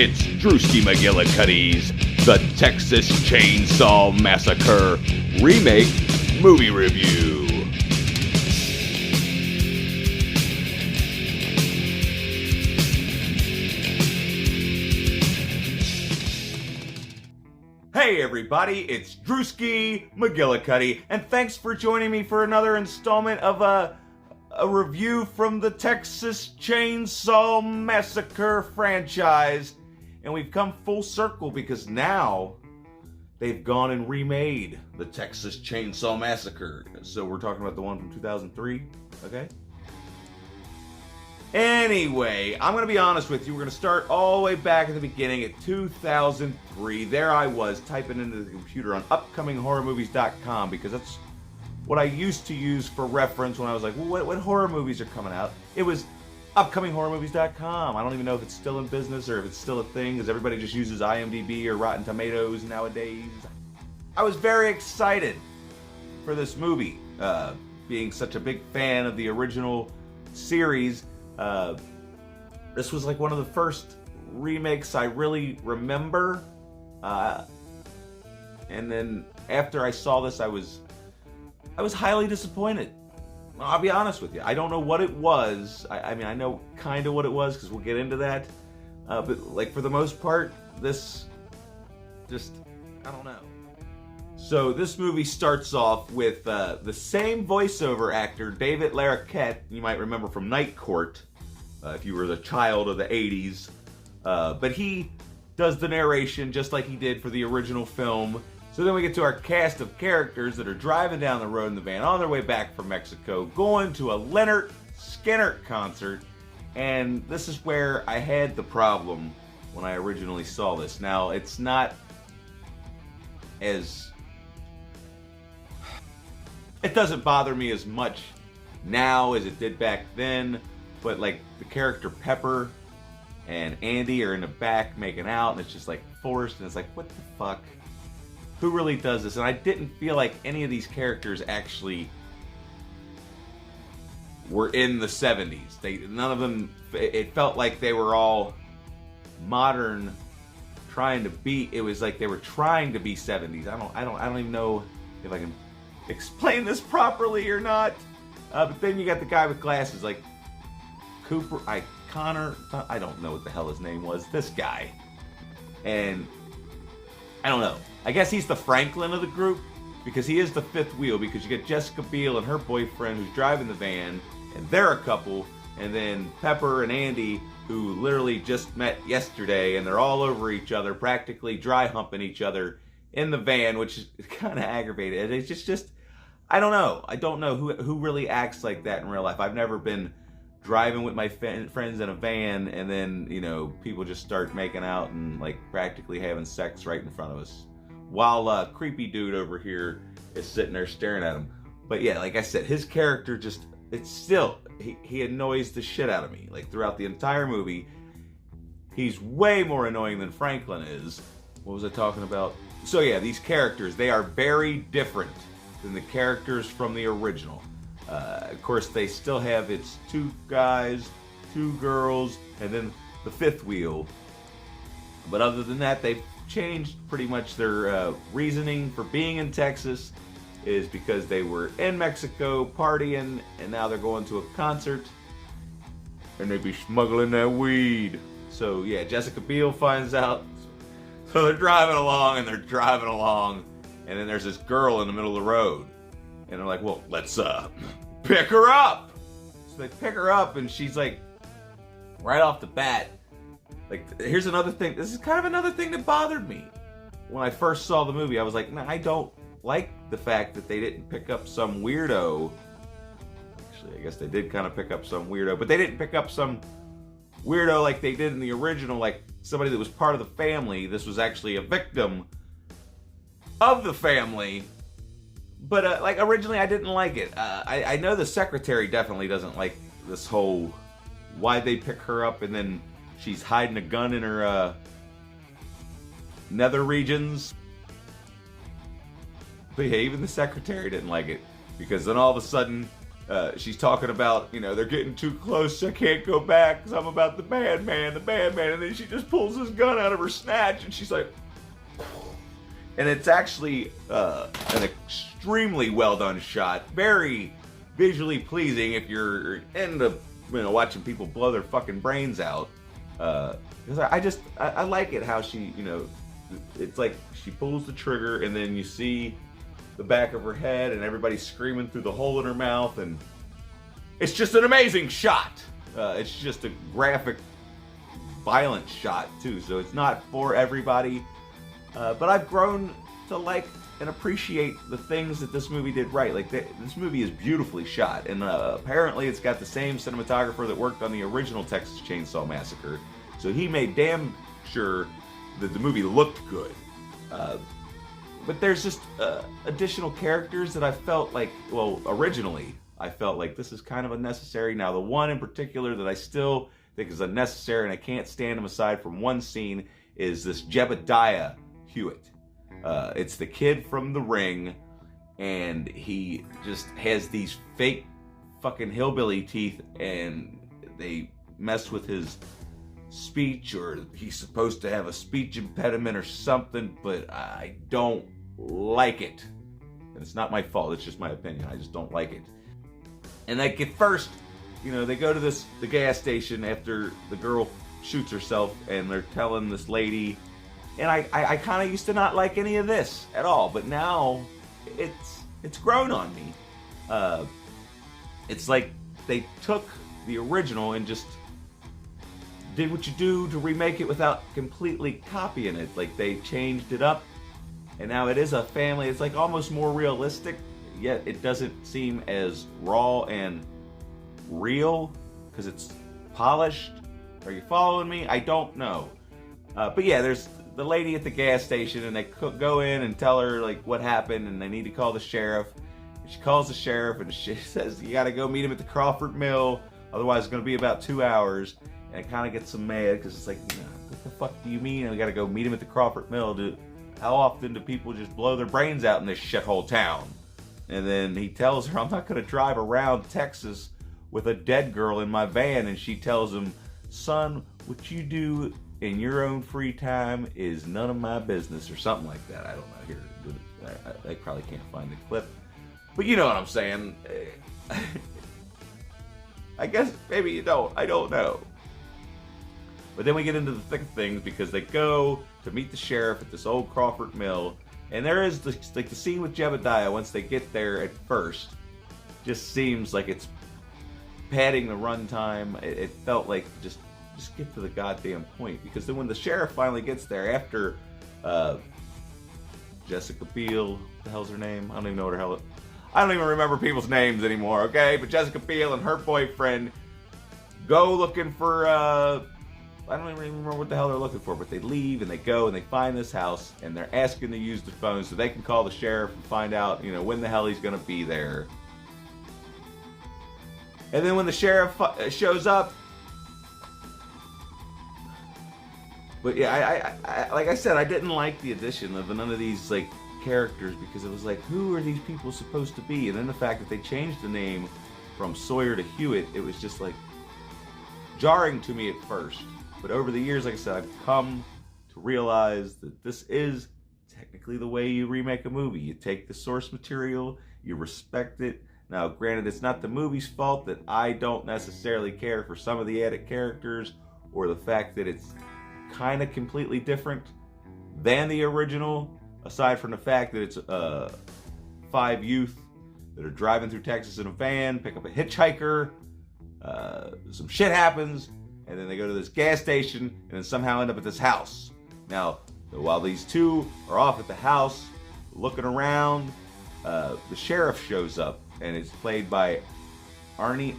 It's Drewski McGillicuddy's The Texas Chainsaw Massacre Remake Movie Review. Hey everybody, it's Drewski McGillicuddy, and thanks for joining me for another installment of a review from the Texas Chainsaw Massacre franchise. And we've come full circle because now they've gone and remade the Texas Chainsaw Massacre. So we're talking about the one from 2003, okay? Anyway, I'm going to be honest with you. We're going to start all the way back at the beginning at 2003. There I was typing into the computer on upcominghorrormovies.com because that's what I used to use for reference when I was like, well, what horror movies are coming out? It was upcominghorrormovies.com. I don't even know if it's still in business or if it's still a thing because everybody just uses IMDb or Rotten Tomatoes nowadays. I was very excited for this movie, being such a big fan of the original series. This was like one of the first remakes I really remember. And then after I saw this, I was highly disappointed. I'll be honest with you. I don't know what it was. I mean, I know kind of what it was because we'll get into that. But like for the most part, this just, I don't know. So this movie starts off with the same voiceover actor, David Larroquette, you might remember from Night Court, if you were the child of the 80s. But he does the narration just like he did for the original film. So then we get to our cast of characters that are driving down the road in the van on their way back from Mexico, going to a Leonard Skinner concert. And this is where I had the problem when I originally saw this. Now, it's not as... It doesn't bother me as much now as it did back then. But like the character Pepper and Andy are in the back making out, and it's just like forced, and it's like, what the fuck? Who really does this? And I didn't feel like any of these characters actually were in the 70s. None of them, it felt like they were all modern, trying to be, it was like they were trying to be 70s. I don't even know if I can explain this properly or not. But then you got the guy with glasses, like Connor, I don't know what the hell his name was, this guy. And I don't know. I guess he's the Franklin of the group because he is the fifth wheel, because you get Jessica Biel and her boyfriend who's driving the van, and they're a couple, and then Pepper and Andy, who literally just met yesterday, and they're all over each other, practically dry humping each other in the van, which is kind of aggravated. It's just I don't know. I don't know who really acts like that in real life. I've never been driving with my friends in a van and then, you know, people just start making out and like practically having sex right in front of us, while creepy dude over here is sitting there staring at him. But yeah, like I said, his character just, it's still, he annoys the shit out of me. Like throughout the entire movie, he's way more annoying than Franklin is. What was I talking about? So yeah, these characters, they are very different than the characters from the original. Of course, they still have, it's two guys, two girls, and then the fifth wheel. But other than that, they've changed pretty much their reasoning for being in Texas is because they were in Mexico partying, and now they're going to a concert, and they be smuggling that weed. So yeah, Jessica Biel finds out. So they're driving along, and then there's this girl in the middle of the road. And they're like, well, let's pick her up. So they pick her up, and she's like, right off the bat, like, here's another thing. This is kind of another thing that bothered me. When I first saw the movie, I was like, nah, I don't like the fact that they didn't pick up some weirdo. Actually, I guess they did kind of pick up some weirdo, but they didn't pick up some weirdo like they did in the original, like somebody that was part of the family. This was actually a victim of the family. But like originally I didn't like it. I know the secretary definitely doesn't like this whole why they pick her up and then she's hiding a gun in her nether regions. But yeah, even the secretary didn't like it, because then all of a sudden she's talking about, they're getting too close, I can't go back because I'm about the bad man, and then she just pulls this gun out of her snatch, and she's like, and it's actually an extremely well done shot, very visually pleasing if you're into watching people blow their fucking brains out. Because I like it how she, it's like she pulls the trigger and then you see the back of her head and everybody's screaming through the hole in her mouth, and it's just an amazing shot. It's just a graphic, violent shot too, so it's not for everybody. But I've grown to like and appreciate the things that this movie did right. Like, this movie is beautifully shot, and apparently it's got the same cinematographer that worked on the original Texas Chainsaw Massacre, so he made damn sure that the movie looked good. But there's just additional characters that I felt like, well, originally, I felt like this is kind of unnecessary. Now, the one in particular that I still think is unnecessary, and I can't stand him aside from one scene, is this Jebediah Hewitt. It's the kid from The Ring, and he just has these fake fucking hillbilly teeth, and they mess with his speech, or he's supposed to have a speech impediment or something, but I don't like it. And it's not my fault, it's just my opinion. I just don't like it. And like at first, they go to the gas station after the girl shoots herself, and they're telling this lady, and I kind of used to not like any of this at all, but now it's grown on me. It's like they took the original and just did what you do to remake it without completely copying it. Like, they changed it up, and now it is a family. It's like almost more realistic, yet it doesn't seem as raw and real because it's polished. Are you following me? I don't know. But yeah, there's the lady at the gas station, and they go in and tell her like what happened, and they need to call the sheriff. And she calls the sheriff, and she says, you gotta go meet him at the Crawford Mill, otherwise it's gonna be about 2 hours. And it kind of gets them mad because it's like, what the fuck do you mean? We gotta go meet him at the Crawford Mill. How often do people just blow their brains out in this shithole town? And then he tells her, I'm not gonna drive around Texas with a dead girl in my van. And she tells him, son, what you do in your own free time is none of my business, or something like that. I don't know. Here, I probably can't find the clip, but you know what I'm saying. I guess maybe you don't. I don't know. But then we get into the thick of things because they go to meet the sheriff at this old Crawford Mill, and there is the scene with Jebediah. Once they get there, at first, just seems like it's padding the runtime. It felt like just get to the goddamn point. Because then when the sheriff finally gets there, after Jessica Biel, what the hell's her name? I don't even know what her hell. I don't even remember people's names anymore. Okay, but Jessica Biel and her boyfriend go looking for. I don't even remember what the hell they're looking for, but they leave and they go and they find this house, and they're asking to use the phone so they can call the sheriff and find out, when the hell he's going to be there. And then when the sheriff shows up, but yeah, I like I said, I didn't like the addition of none of these like characters, because it was like, who are these people supposed to be? And then the fact that they changed the name from Sawyer to Hewitt, it was just like jarring to me at first. But over the years, like I said, I've come to realize that this is technically the way you remake a movie. You take the source material, you respect it. Now, granted, it's not the movie's fault that I don't necessarily care for some of the added characters, or the fact that it's kind of completely different than the original, aside from the fact that it's 5 youth that are driving through Texas in a van, pick up a hitchhiker, some shit happens, and then they go to this gas station and then somehow end up at this house. Now, while these two are off at the house looking around, the sheriff shows up, and it's played by Army,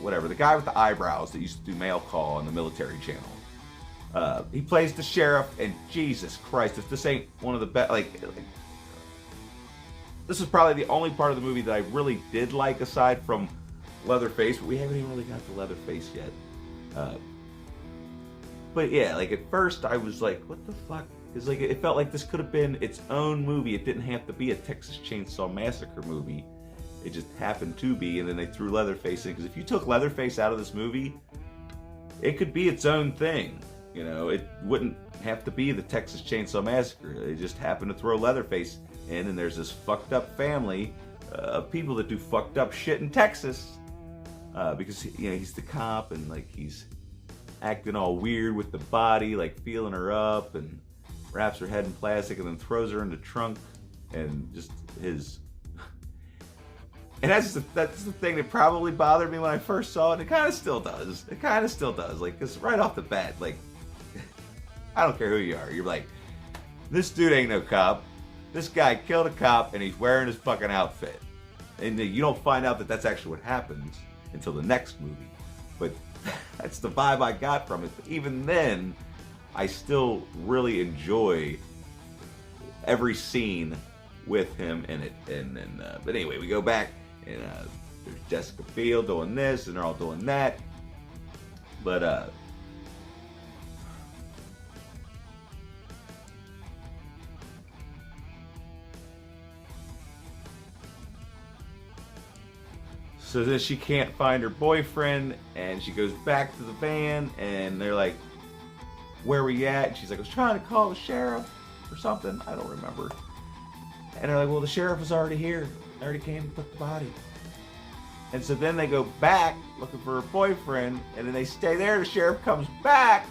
whatever, the guy with the eyebrows that used to do Mail Call on the Military Channel. He plays the sheriff, and Jesus Christ, if this ain't one of the best, this is probably the only part of the movie that I really did like, aside from Leatherface, but we haven't even really got to Leatherface yet. But yeah, like at first I was like, what the fuck? Because like it felt like this could have been its own movie. It didn't have to be a Texas Chainsaw Massacre movie. It just happened to be, and then they threw Leatherface in. Because if you took Leatherface out of this movie, it could be its own thing. You know, it wouldn't have to be the Texas Chainsaw Massacre. They just happened to throw Leatherface in, and there's this fucked up family of people that do fucked up shit in Texas. Because, you know, he's the cop, and, like, he's acting all weird with the body, like feeling her up, and wraps her head in plastic, and then throws her in the trunk, and just his... And that's the thing that probably bothered me when I first saw it. It kind of still does. It kind of still does. Like, it's right off the bat. Like, I don't care who you are. You're like, this dude ain't no cop. This guy killed a cop, and he's wearing his fucking outfit. And you don't find out that that's actually what happens until the next movie. But that's the vibe I got from it. But even then, I still really enjoy every scene with him in it. And then, but anyway, we go back. And there's Jessica Biel doing this, and they're all doing that. But so then she can't find her boyfriend, and she goes back to the van, and they're like, "Where we at?" And she's like, "I was trying to call the sheriff or something. I don't remember." And they're like, "Well, the sheriff was already here. They already came and took the body." And so then they go back looking for her boyfriend, and then they stay there. The sheriff comes back,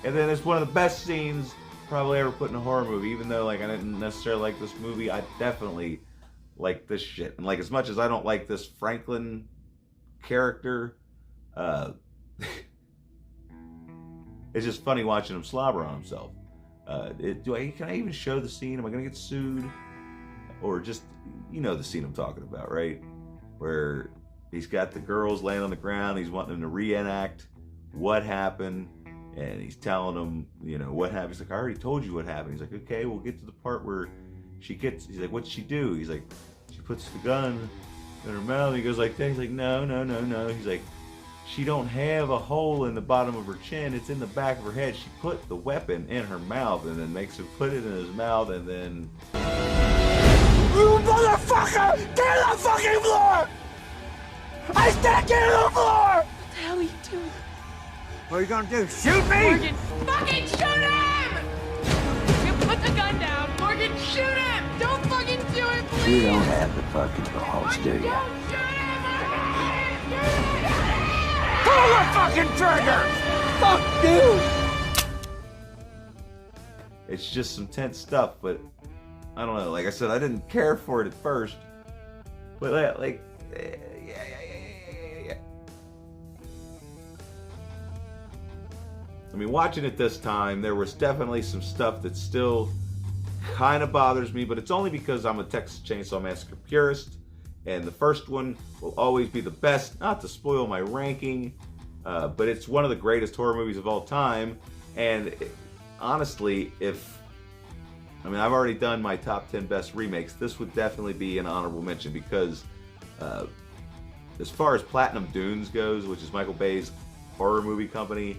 and then it's one of the best scenes probably ever put in a horror movie. Even though, like, I didn't necessarily like this movie, I definitely like this shit. And, like, as much as I don't like this Franklin character, it's just funny watching him slobber on himself. Can I even show the scene? Am I gonna get sued? Or just, you know the scene I'm talking about, right? Where he's got the girls laying on the ground, he's wanting them to reenact what happened, and he's telling them, you know, what happened. He's like, "I already told you what happened." He's like, "Okay, we'll get to the part where she gets," he's like, "What'd she do?" He's like, "She puts the gun in her mouth." He goes like that. He's like, no. He's like, "She don't have a hole in the bottom of her chin, it's in the back of her head. She put the weapon in her mouth," and then makes him put it in his mouth, and then... "You motherfucker! Get on the fucking floor! I said get on the floor!" What the hell are you doing? "What are you gonna do? Shoot me?" Morgan, fucking shoot him! You put the gun down. Morgan, shoot him! Don't fucking do it, please! You don't have the fucking balls, do you? Don't shoot him! Morgan! Pull the fucking trigger! Fuck you! It's just some tense stuff, but I don't know. Like I said, I didn't care for it at first, but like, yeah. I mean, watching it this time, there was definitely some stuff that still kind of bothers me, but it's only because I'm a Texas Chainsaw Massacre purist, and the first one will always be the best. Not to spoil my ranking, but it's one of the greatest horror movies of all time. And honestly, I've already done my top 10 best remakes. This would definitely be an honorable mention because as far as Platinum Dunes goes, which is Michael Bay's horror movie company,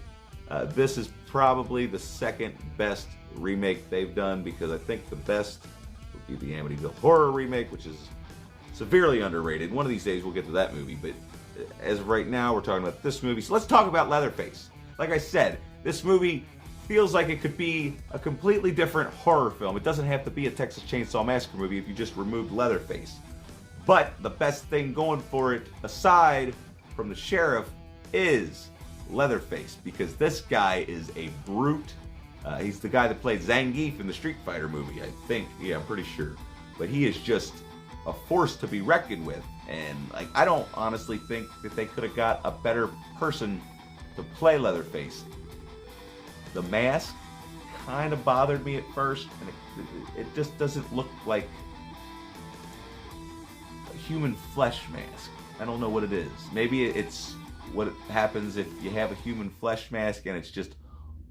this is probably the second best remake they've done, because I think the best would be the Amityville Horror remake, which is severely underrated. One of these days we'll get to that movie, but as of right now we're talking about this movie. So let's talk about Leatherface. Like I said, this movie feels like it could be a completely different horror film. It doesn't have to be a Texas Chainsaw Massacre movie if you just removed Leatherface. But the best thing going for it, aside from the sheriff, is Leatherface, because this guy is a brute. He's the guy that played Zangief in the Street Fighter movie, I think. Yeah, I'm pretty sure. But he is just a force to be reckoned with. And like, I don't honestly think that they could have got a better person to play Leatherface. The mask kind of bothered me at first, and it just doesn't look like a human flesh mask. I don't know what it is. Maybe it's what happens if you have a human flesh mask and it's just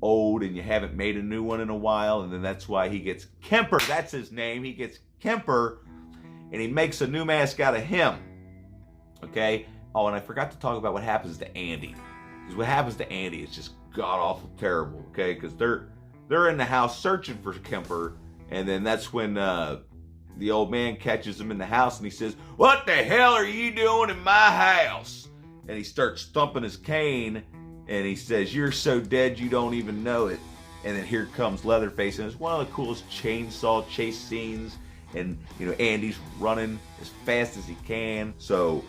old and you haven't made a new one in a while, and then that's why he gets Kemper. That's his name. He gets Kemper, and he makes a new mask out of him. Okay? Oh, and I forgot to talk about what happens to Andy. Because what happens to Andy is just god-awful terrible, okay? Because they're in the house searching for Kemper, and then that's when the old man catches him in the house and he says, "What the hell are you doing in my house?" And he starts thumping his cane and he says, "You're so dead you don't even know it." And then here comes Leatherface, and it's one of the coolest chainsaw chase scenes. And, you know, Andy's running as fast as he can. So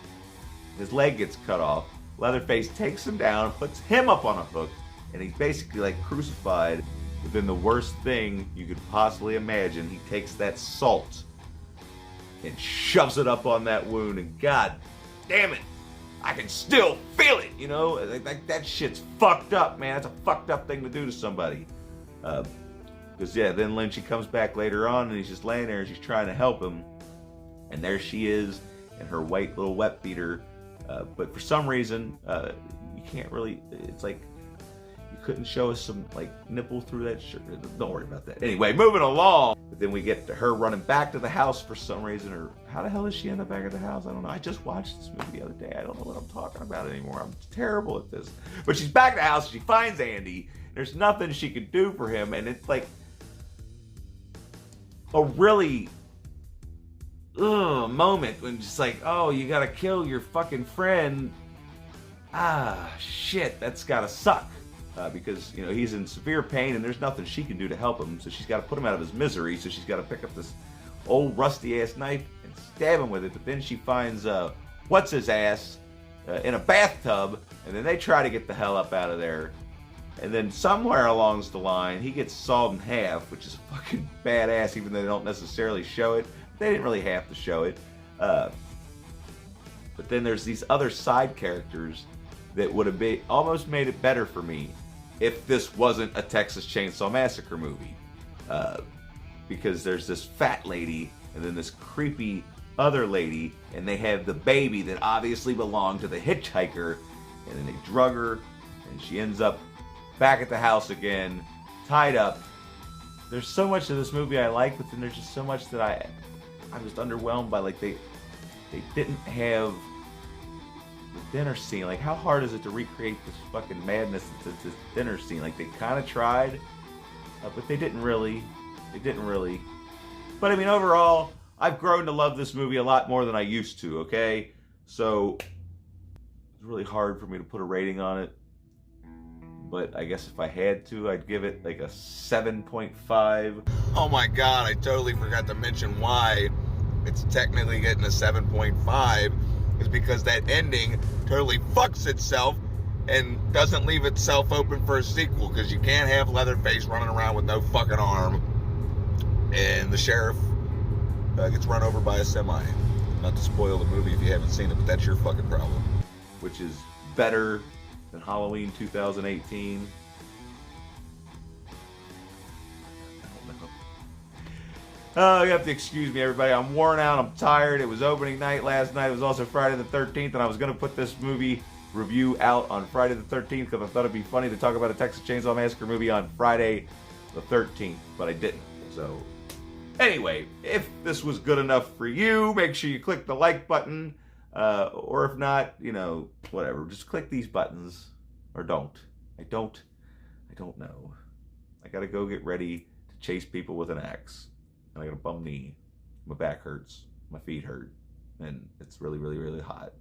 his leg gets cut off. Leatherface takes him down, puts him up on a hook, and he's basically like crucified. But then the worst thing you could possibly imagine, he takes that salt and shoves it up on that wound, and god damn it, I can still feel it, you know? Like that shit's fucked up, man. That's a fucked up thing to do to somebody. Because, yeah, then Lynchy comes back later on, and he's just laying there, and she's trying to help him. And there she is in her white little wet beater. But for some reason, you can't really, it's like, you couldn't show us some, like, nipple through that shirt. Don't worry about that. Anyway, moving along. But then we get to her running back to the house for some reason, or how the hell does she end up back at the house? I don't know. I just watched this movie the other day. I don't know what I'm talking about anymore. I'm terrible at this. But she's back at the house, she finds Andy. There's nothing she could do for him, and it's like a really moment when just like, oh, you gotta kill your fucking friend. Ah, shit, that's gotta suck. Because, you know, he's in severe pain and there's nothing she can do to help him, so she's gotta put him out of his misery, so she's gotta pick up this old rusty ass knife and stab him with it. But then she finds what's his ass in a bathtub, and then they try to get the hell up out of there. And then somewhere along the line, he gets sawed in half, which is fucking badass, even though they don't necessarily show it. They didn't really have to show it. But then there's these other side characters that would have been almost made it better for me if this wasn't a Texas Chainsaw Massacre movie. Because there's this fat lady and then this creepy other lady, and they have the baby that obviously belonged to the hitchhiker, and then they drug her, and she ends up back at the house again, tied up. There's so much of this movie I like, but then there's just so much that I'm just underwhelmed by. Like, they didn't have the dinner scene. Like, how hard is it to recreate this fucking madness that's this dinner scene? Like, they kind of tried, but they didn't really. But I mean, overall, I've grown to love this movie a lot more than I used to, okay? So it's really hard for me to put a rating on it. But I guess if I had to, I'd give it like a 7.5. Oh my god, I totally forgot to mention why it's technically getting a 7.5 is because that ending totally fucks itself and doesn't leave itself open for a sequel, because you can't have Leatherface running around with no fucking arm and the sheriff gets run over by a semi. Not to spoil the movie if you haven't seen it, but that's your fucking problem. Which is better than Halloween 2018. I don't know. Oh, you have to excuse me, everybody. I'm worn out. I'm tired. It was opening night last night. It was also Friday the 13th, and I was going to put this movie review out on Friday the 13th because I thought it'd be funny to talk about a Texas Chainsaw Massacre movie on Friday the 13th, but I didn't. So, anyway, if this was good enough for you, make sure you click the like button. Or if not, you know, whatever. Just click these buttons. Or don't. I don't know. I gotta go get ready to chase people with an axe. And I got a bum knee. My back hurts. My feet hurt. And it's really, really, really hot.